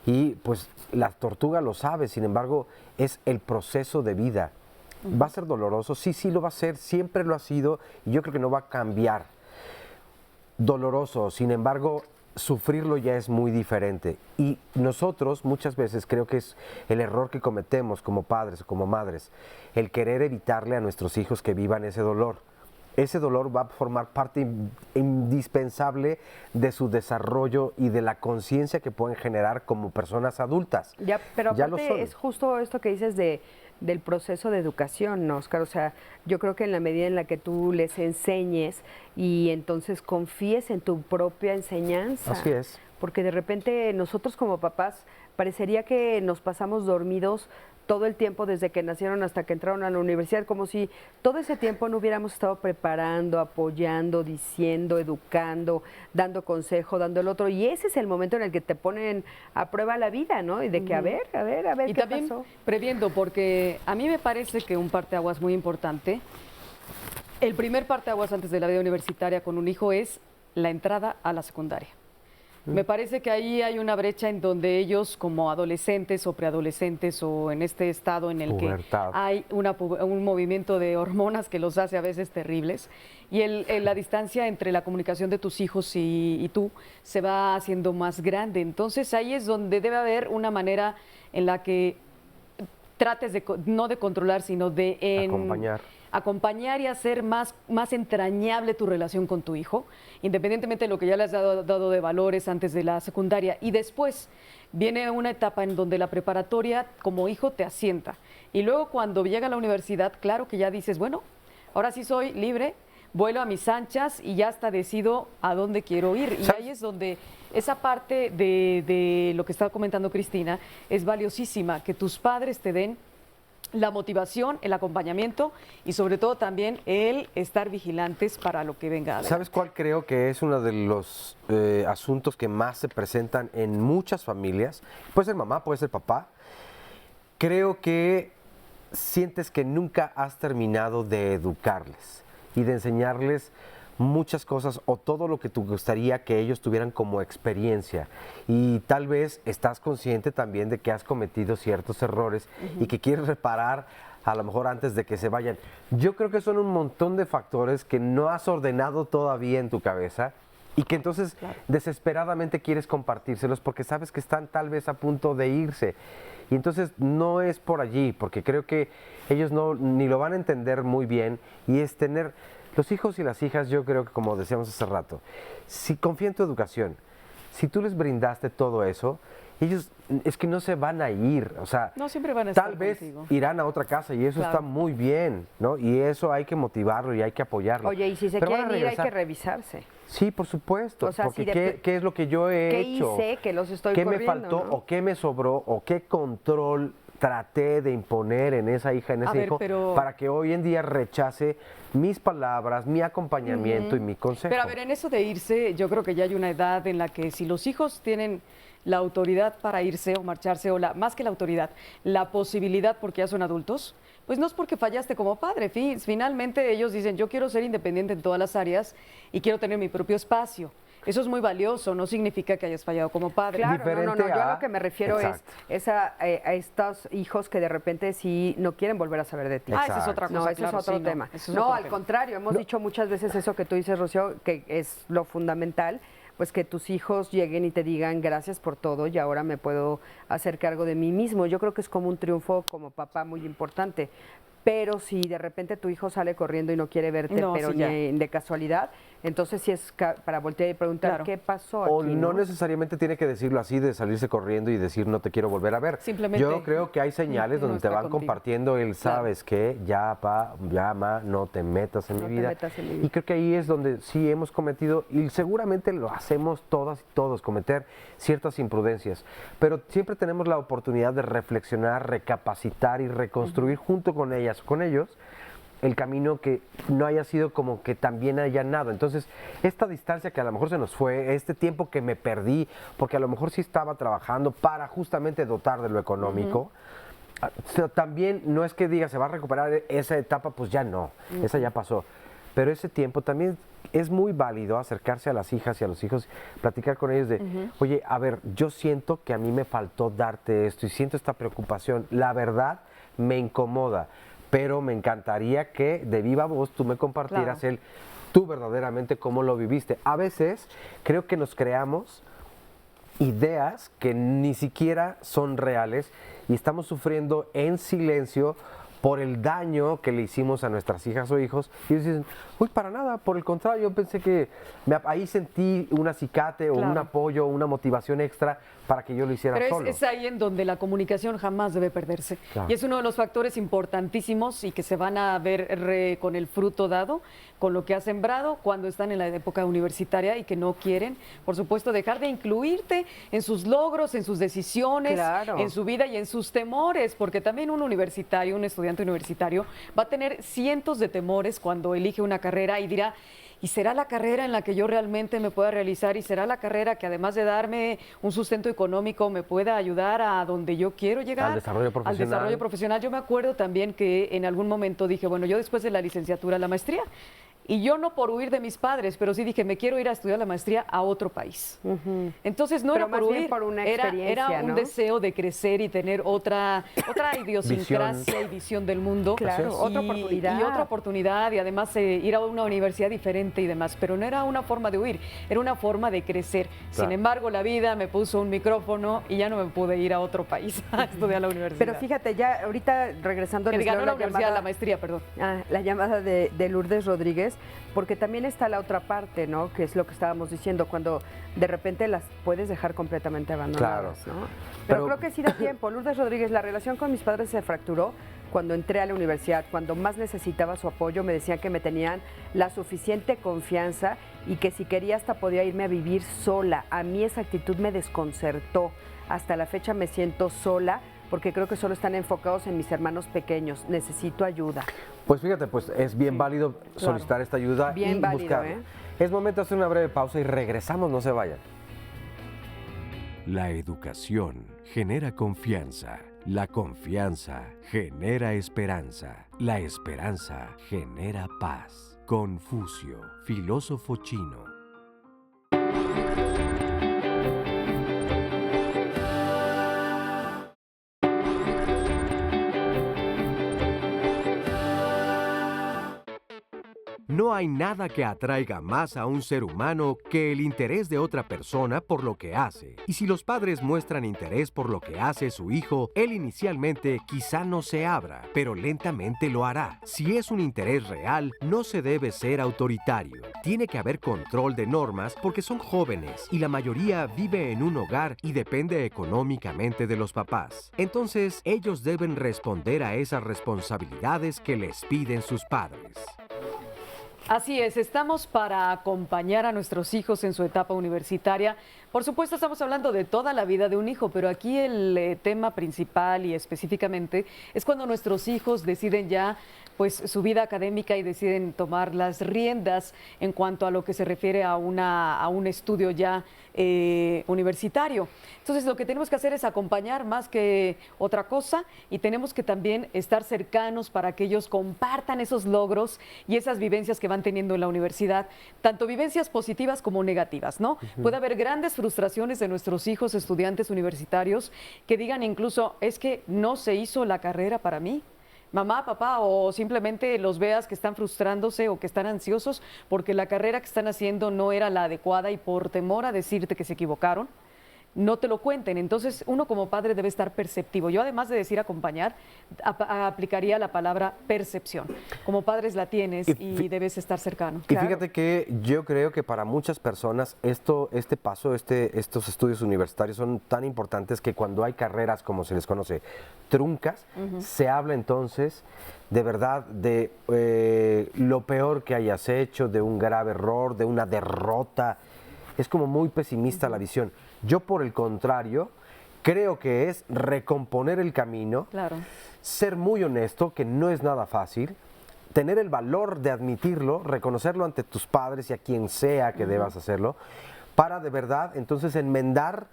y pues la tortuga lo sabe, sin embargo es el proceso de vida. ¿Va a ser doloroso? Sí, sí lo va a ser, siempre lo ha sido y yo creo que no va a cambiar. Doloroso, sin embargo, sufrirlo ya es muy diferente y nosotros muchas veces creo que es el error que cometemos como padres o como madres, el querer evitarle a nuestros hijos que vivan ese dolor. Ese dolor va a formar parte indispensable de su desarrollo y de la conciencia que pueden generar como personas adultas.
Ya, pero
Ya lo
aparte
son.
es justo esto que dices del proceso de educación, ¿no, Oscar? O sea, yo creo que en la medida en la que tú les enseñes y entonces confíes en tu propia enseñanza.
Así es.
Porque de repente nosotros como papás parecería que nos pasamos dormidos todo el tiempo desde que nacieron hasta que entraron a la universidad, como si todo ese tiempo no hubiéramos estado preparando, apoyando, diciendo, educando, dando consejo, dando el otro. Y ese es el momento en el que te ponen a prueba la vida, ¿no? Y de que, a ver,
Y
¿qué
también
pasó?
previendo, porque a mí me parece que un parteaguas muy importante, el primer parteaguas antes de la vida universitaria con un hijo es la entrada a la secundaria. Me parece que ahí hay una brecha en donde ellos como adolescentes o preadolescentes o en este estado en el
Pubertad.
que hay un movimiento de hormonas que los hace a veces terribles y la distancia entre la comunicación de tus hijos y tú se va haciendo más grande. Entonces ahí es donde debe haber una manera en la que trates no de controlar, sino de acompañar y hacer más entrañable tu relación con tu hijo, independientemente de lo que ya le has dado de valores antes de la secundaria. Y después viene una etapa en donde la preparatoria como hijo te asienta. Y luego cuando llega a la universidad, claro que ya dices, bueno, ahora sí soy libre, vuelo a mis anchas y ya hasta decido a dónde quiero ir. Y ahí es donde esa parte de lo que estaba comentando Cristina es valiosísima, que tus padres te den la motivación, el acompañamiento y sobre todo también el estar vigilantes para lo que venga adelante.
¿Sabes cuál creo que es uno de los asuntos que más se presentan en muchas familias? Puede ser mamá, puede ser papá. Creo que sientes que nunca has terminado de educarles y de enseñarles muchas cosas o todo lo que te gustaría que ellos tuvieran como experiencia y tal vez estás consciente también de que has cometido ciertos errores y que quieres reparar a lo mejor antes de que se vayan. Yo creo que son un montón de factores que no has ordenado todavía en tu cabeza y que entonces desesperadamente quieres compartírselos porque sabes que están tal vez a punto de irse. Y entonces no es por allí, porque creo que ellos ni lo van a entender muy bien y es tener... Los hijos y las hijas, yo creo que como decíamos hace rato, si confía en tu educación, si tú les brindaste todo eso, ellos es que no se van a ir, o sea,
no siempre van a estar
tal vez
contigo.
Irán a otra casa y eso está muy bien, ¿no? Y eso hay que motivarlo y hay que apoyarlo.
Oye, y si se
Pero van a
quieren ir hay que
regresar.
revisarse.
Sí, por supuesto,
O sea,
porque
si
¿qué es lo que yo he
¿Qué
hecho?
hice que los estoy
¿Qué me
corriendo,
faltó
no?
o qué me sobró o qué control traté de imponer en esa hija, en ese hijo, para que hoy en día rechace mis palabras, mi acompañamiento y mi consejo?
Pero a ver, en eso de irse, yo creo que ya hay una edad en la que si los hijos tienen la autoridad para irse o marcharse, o más que la autoridad, la posibilidad porque ya son adultos, pues no es porque fallaste como padre. Finalmente ellos dicen, yo quiero ser independiente en todas las áreas y quiero tener mi propio espacio. Eso es muy valioso, no significa que hayas fallado como padre.
Claro, no, yo a lo que me refiero es a estos hijos que de repente sí no quieren volver a saber de ti.
Esa es otra cosa.
No, ese es otro tema. No, al contrario, hemos dicho muchas veces eso que tú dices, Rocío, que es lo fundamental, pues que tus hijos lleguen y te digan gracias por todo y ahora me puedo hacer cargo de mí mismo. Yo creo que es como un triunfo como papá muy importante. pero si de repente tu hijo sale corriendo y no quiere verte,
No,
pero
sí, ya.
ni de casualidad, entonces sí es para voltear y preguntar
Claro.
qué pasó
O
aquí,
no necesariamente tiene que decirlo así, de salirse corriendo y decir no te quiero volver a ver.
Simplemente
Yo creo que hay señales
no
donde te
está
van
contigo.
compartiendo el sabes que ya pa, ya ma, no te metas en
No
mi
te
vida.
metas en mi vida.
Y creo que ahí es donde sí hemos cometido, y seguramente lo hacemos todas y todos, cometer ciertas imprudencias. Pero siempre tenemos la oportunidad de reflexionar, recapacitar y reconstruir junto con ellas, con ellos, el camino que no haya sido como que también haya nada. Entonces, esta distancia que a lo mejor se nos fue, este tiempo que me perdí, porque a lo mejor sí estaba trabajando para justamente dotar de lo económico, o sea, también no es que diga se va a recuperar esa etapa, pues ya no, esa ya pasó. Pero ese tiempo también es muy válido acercarse a las hijas y a los hijos, platicar con ellos de, oye, a ver, yo siento que a mí me faltó darte esto y siento esta preocupación. La verdad me incomoda, pero me encantaría que de viva voz tú me compartieras
Claro.
tú verdaderamente cómo lo viviste. A veces creo que nos creamos ideas que ni siquiera son reales y estamos sufriendo en silencio por el daño que le hicimos a nuestras hijas o hijos. Y ellos dicen, uy, para nada, por el contrario, yo pensé que ahí sentí un acicate o un
Claro.
apoyo, una motivación extra para que yo lo hiciera
Pero
solo.
es ahí en donde la comunicación jamás debe perderse.
Claro.
Y es uno de los factores importantísimos y que se van a ver con el fruto dado, con lo que has sembrado cuando están en la época universitaria y que no quieren, por supuesto, dejar de incluirte en sus logros, en sus decisiones,
Claro.
en su vida y en sus temores, porque también un universitario, un estudiante universitario, va a tener cientos de temores cuando elige una carrera y dirá, ¿y será la carrera en la que yo realmente me pueda realizar? ¿Y será la carrera que además de darme un sustento económico me pueda ayudar a donde yo quiero llegar?
Al desarrollo
Al
profesional.
desarrollo profesional. Yo me acuerdo también que en algún momento dije, bueno, yo después de la licenciatura, la maestría, y yo no por huir de mis padres, pero sí dije, me quiero ir a estudiar la maestría a otro país. Entonces no
Pero
era por
más bien
huir,
por una
era
experiencia,
un
¿no?
deseo de crecer y tener otra idiosincrasia y visión del mundo.
Claro,
Y-
otra oportunidad.
Y otra oportunidad y además ir a una universidad diferente y demás, pero no era una forma de huir, era una forma de crecer.
Claro.
Sin embargo, la vida me puso un micrófono y ya no me pude ir a otro país a estudiar la universidad.
Pero fíjate, ya ahorita regresando
que
les
ganó
leo
la universidad,
llamada-
la maestría, perdón.
La llamada de Lourdes Rodríguez, porque también está la otra parte, ¿no? Que es lo que estábamos diciendo, cuando de repente las puedes dejar completamente abandonadas, ¿no? Pero creo que sí da tiempo. Lourdes Rodríguez, la relación con mis padres se fracturó cuando entré a la universidad, cuando más necesitaba su apoyo, me decían que me tenían la suficiente confianza y que si quería hasta podía irme a vivir sola. A mí esa actitud me desconcertó. Hasta la fecha me siento sola porque creo que solo están enfocados en mis hermanos pequeños. Necesito ayuda.
Pues fíjate, pues es bien válido solicitar esta ayuda
Bien
y
válido,
buscarla.
¿eh?
Es momento de hacer una breve pausa y regresamos, no se vayan.
La educación genera confianza. La confianza genera esperanza. La esperanza genera paz. Confucio, filósofo chino. No hay nada que atraiga más a un ser humano que el interés de otra persona por lo que hace. Y si los padres muestran interés por lo que hace su hijo, él inicialmente quizá no se abra, pero lentamente lo hará. Si es un interés real, no se debe ser autoritario. Tiene que haber control de normas porque son jóvenes y la mayoría vive en un hogar y depende económicamente de los papás. Entonces, ellos deben responder a esas responsabilidades que les piden sus padres.
Así es, estamos para acompañar a nuestros hijos en su etapa universitaria. Por supuesto, estamos hablando de toda la vida de un hijo, pero aquí el tema principal y específicamente es cuando nuestros hijos deciden ya pues su vida académica y deciden tomar las riendas en cuanto a lo que se refiere a un estudio ya universitario. Entonces, lo que tenemos que hacer es acompañar más que otra cosa y tenemos que también estar cercanos para que ellos compartan esos logros y esas vivencias que van teniendo en la universidad, tanto vivencias positivas como negativas, ¿no? Puede haber grandes frustraciones de nuestros hijos estudiantes universitarios que digan incluso, es que no se hizo la carrera para mí. Mamá, papá, o simplemente los veas que están frustrándose o que están ansiosos porque la carrera que están haciendo no era la adecuada y por temor a decirte que se equivocaron, no te lo cuenten. Entonces, uno como padre debe estar perceptivo. Yo, además de decir acompañar, aplicaría la palabra percepción. Como padres la tienes y debes estar cercano.
Y fíjate que yo creo que para muchas personas estos estudios universitarios son tan importantes que cuando hay carreras, como se les conoce, truncas, se habla entonces de verdad de lo peor que hayas hecho, de un grave error, de una derrota. Es como muy pesimista la visión. Yo, por el contrario, creo que es recomponer el camino, ser muy honesto, que no es nada fácil, tener el valor de admitirlo, reconocerlo ante tus padres y a quien sea que debas hacerlo, para de verdad entonces enmendar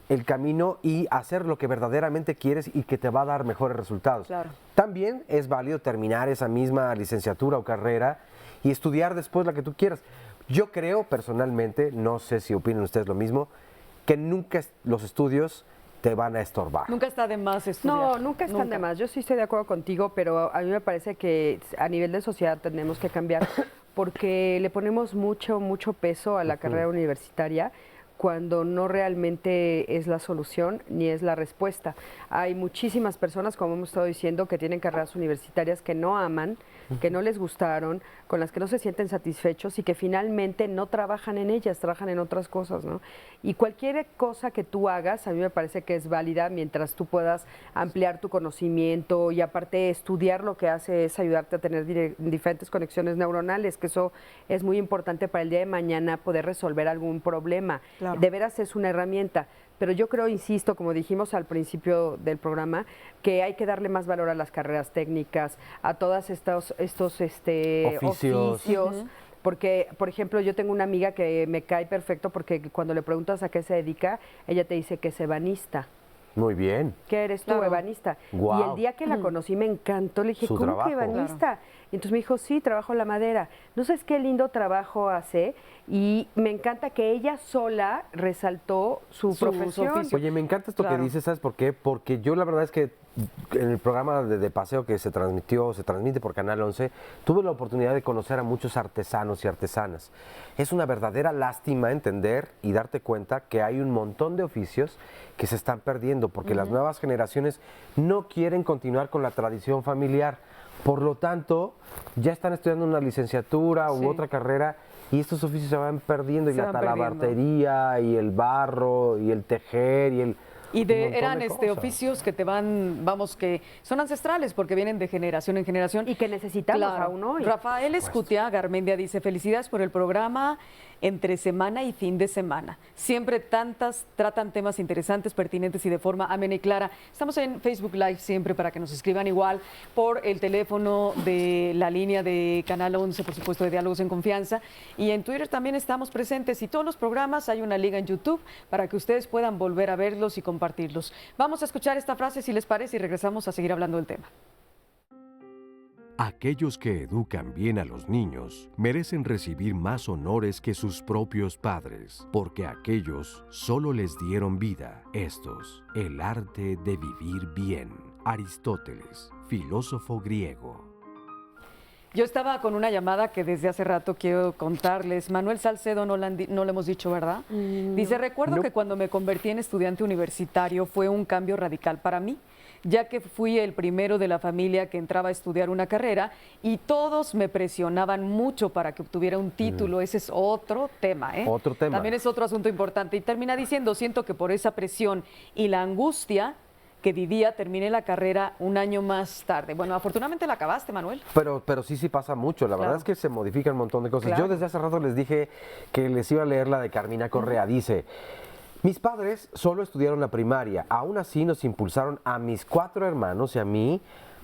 el camino y hacer lo que verdaderamente quieres y que te va a dar mejores resultados. También es válido terminar esa misma licenciatura o carrera y estudiar después la que tú quieras. Yo creo personalmente, no sé si opinan ustedes lo mismo, que nunca los estudios te van a estorbar.
Nunca está de más estudiar.
No, nunca están de más. Yo sí estoy de acuerdo contigo, pero a mí me parece que a nivel de sociedad tenemos que cambiar porque le ponemos mucho peso a la carrera universitaria cuando no realmente es la solución ni es la respuesta. Hay muchísimas personas, como hemos estado diciendo, que tienen carreras universitarias que no aman, que no les gustaron, con las que no se sienten satisfechos y que finalmente no trabajan en ellas, trabajan en otras cosas, ¿no? Y cualquier cosa que tú hagas, a mí me parece que es válida mientras tú puedas ampliar tu conocimiento y aparte estudiar lo que hace es ayudarte a tener diferentes conexiones neuronales, que eso es muy importante para el día de mañana poder resolver algún problema. De veras es una herramienta. Pero yo creo, insisto, como dijimos al principio del programa, que hay que darle más valor a las carreras técnicas, a todos estos oficios. Porque, por ejemplo, yo tengo una amiga que me cae perfecto porque cuando le preguntas a qué se dedica, ella te dice que es ebanista.
Muy bien.
¿Qué eres tú, ebanista?
Guau.
Y el día que la conocí me encantó, le dije, ¿cómo que ebanista? Y entonces me dijo, sí, trabajo la madera. No sabes qué lindo trabajo hace y me encanta que ella sola resaltó su profesión.
Oye, me encanta esto que dices, ¿sabes por qué? Porque yo la verdad es que en el programa de paseo que se transmite por Canal 11, tuve la oportunidad de conocer a muchos artesanos y artesanas. Es una verdadera lástima entender y darte cuenta que hay un montón de oficios que se están perdiendo porque las nuevas generaciones no quieren continuar con la tradición familiar. Por lo tanto, ya están estudiando una licenciatura u otra carrera y estos oficios se van perdiendo, y la talabartería, y el barro, y el tejer, y el...
eran oficios que te van, que son ancestrales porque vienen de generación en generación.
Y que necesitamos aún hoy.
Rafael Escutia Garmendia dice, felicidades por el programa entre semana y fin de semana. Siempre tratan temas interesantes, pertinentes y de forma amena y clara. Estamos en Facebook Live siempre para que nos escriban igual por el teléfono de la línea de Canal 11, por supuesto, de Diálogos en Confianza. Y en Twitter también estamos presentes y todos los programas hay una liga en YouTube para que ustedes puedan volver a verlos y compartirlos. Vamos a escuchar esta frase si les parece y regresamos a seguir hablando del tema.
Aquellos que educan bien a los niños merecen recibir más honores que sus propios padres, porque aquellos solo les dieron vida. Estos, el arte de vivir bien. Aristóteles, filósofo griego.
Yo estaba con una llamada que desde hace rato quiero contarles. Manuel Salcedo, no le hemos dicho, ¿verdad? Dice, recuerdo que cuando me convertí en estudiante universitario fue un cambio radical para mí, ya que fui el primero de la familia que entraba a estudiar una carrera y todos me presionaban mucho para que obtuviera un título. Ese es otro tema, ¿eh?
Otro tema.
También es otro asunto importante. Y termina diciendo, siento que por esa presión y la angustia que vivía, terminé la carrera un año más tarde. Bueno, afortunadamente la acabaste, Manuel.
Pero sí pasa mucho. La verdad es que se modifican un montón de cosas. Yo desde hace rato les dije que les iba a leer la de Carmina Correa. Dice... Mis padres solo estudiaron la primaria, aún así nos impulsaron a mis 4 hermanos y a mí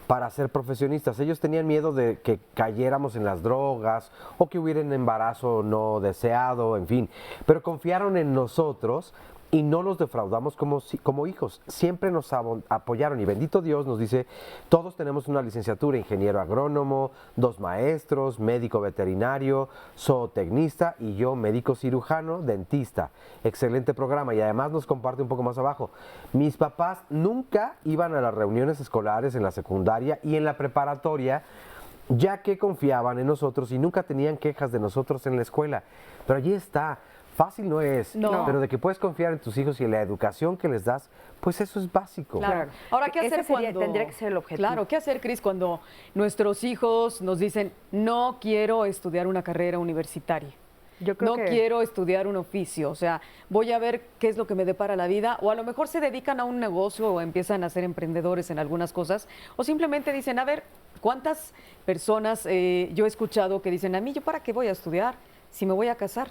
para ser profesionistas. Ellos tenían miedo de que cayéramos en las drogas o que hubiera un embarazo no deseado, en fin, pero confiaron en nosotros y no los defraudamos como hijos. Siempre nos apoyaron y bendito Dios nos dice, todos tenemos una licenciatura, ingeniero agrónomo, 2 maestros, médico veterinario, zootecnista y yo médico cirujano, dentista. Excelente programa y además nos comparte un poco más abajo. Mis papás nunca iban a las reuniones escolares en la secundaria y en la preparatoria, ya que confiaban en nosotros y nunca tenían quejas de nosotros en la escuela. Pero allí está. Fácil no es,
No.
pero de que puedes confiar en tus hijos y en la educación que les das, pues eso es básico.
Claro. Ahora, ¿qué
Ese
hacer cuando...?
tendría que ser el objetivo.
Claro, ¿qué hacer, Cris, cuando nuestros hijos nos dicen, no quiero estudiar una carrera universitaria?
Yo creo
No
que
quiero estudiar un oficio, o sea, voy a ver qué es lo que me depara la vida, o a lo mejor se dedican a un negocio o empiezan a ser emprendedores en algunas cosas, o simplemente dicen, a ver, ¿cuántas personas yo he escuchado que dicen, a mí, ¿yo para qué voy a estudiar si me voy a casar?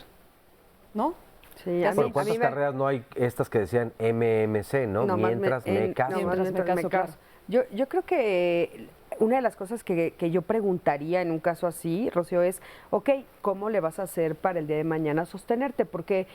¿No?
sí,
Pero ¿cuántas carreras no hay estas que decían MMC, ¿no?
No, más
Mientras me caso.
no, más
Mientras me caso, claro.
Yo creo que una de las cosas que yo preguntaría en un caso así, Rocío, es, ok, ¿cómo le vas a hacer para el día de mañana sostenerte? Porque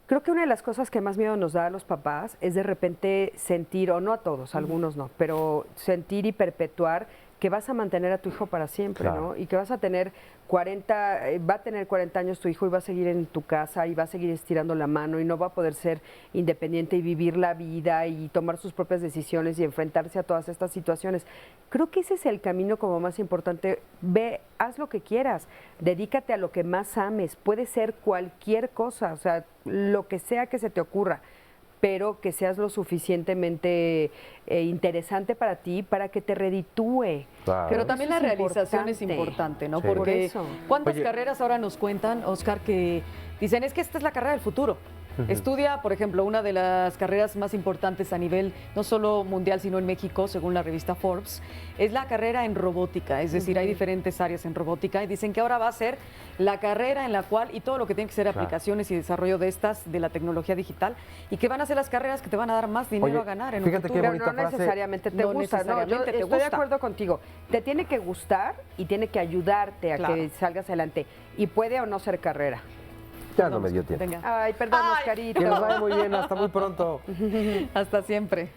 creo que una de las cosas que más miedo nos da a los papás es de repente sentir, o no a todos, algunos no, pero sentir y perpetuar que vas a mantener a tu hijo para siempre,
Claro.
¿no? Y que vas a tener 40, va a tener 40 años tu hijo y va a seguir en tu casa y va a seguir estirando la mano y no va a poder ser independiente y vivir la vida y tomar sus propias decisiones y enfrentarse a todas estas situaciones. Creo que ese es el camino como más importante. Ve, haz lo que quieras, dedícate a lo que más ames, puede ser cualquier cosa, o sea, lo que sea que se te ocurra, pero que seas lo suficientemente interesante para ti, para que te reditúe.
Claro.
Pero también
Eso
la
es
realización es
importante.
importante, ¿no?
Sí.
Por
Porque
eso.
¿cuántas
Oye.
carreras ahora nos cuentan, Oscar, que dicen, es que esta es la carrera del futuro? Estudia, por ejemplo, una de las carreras más importantes a nivel no solo mundial, sino en México, según la revista Forbes, es la carrera en robótica. Es decir, hay diferentes áreas en robótica y dicen que ahora va a ser la carrera en la cual, y todo lo que tiene que ser
Claro.
aplicaciones y desarrollo de estas, de la tecnología digital, y que van a ser las carreras que te van a dar más dinero
Oye,
a ganar en
fíjate
un
qué
futuro.
Pero
bonita
no
frase.
necesariamente te
No
gusta, ¿no? Yo
necesariamente te
estoy de
gusta.
acuerdo contigo. Te tiene que gustar y tiene que ayudarte a
Claro.
que salgas adelante. Y puede o no ser carrera.
Ya no me dio tiempo.
Venga.
Ay, perdón,
Ay.
Oscarito.
Que nos vaya muy bien, hasta muy pronto.
Hasta siempre.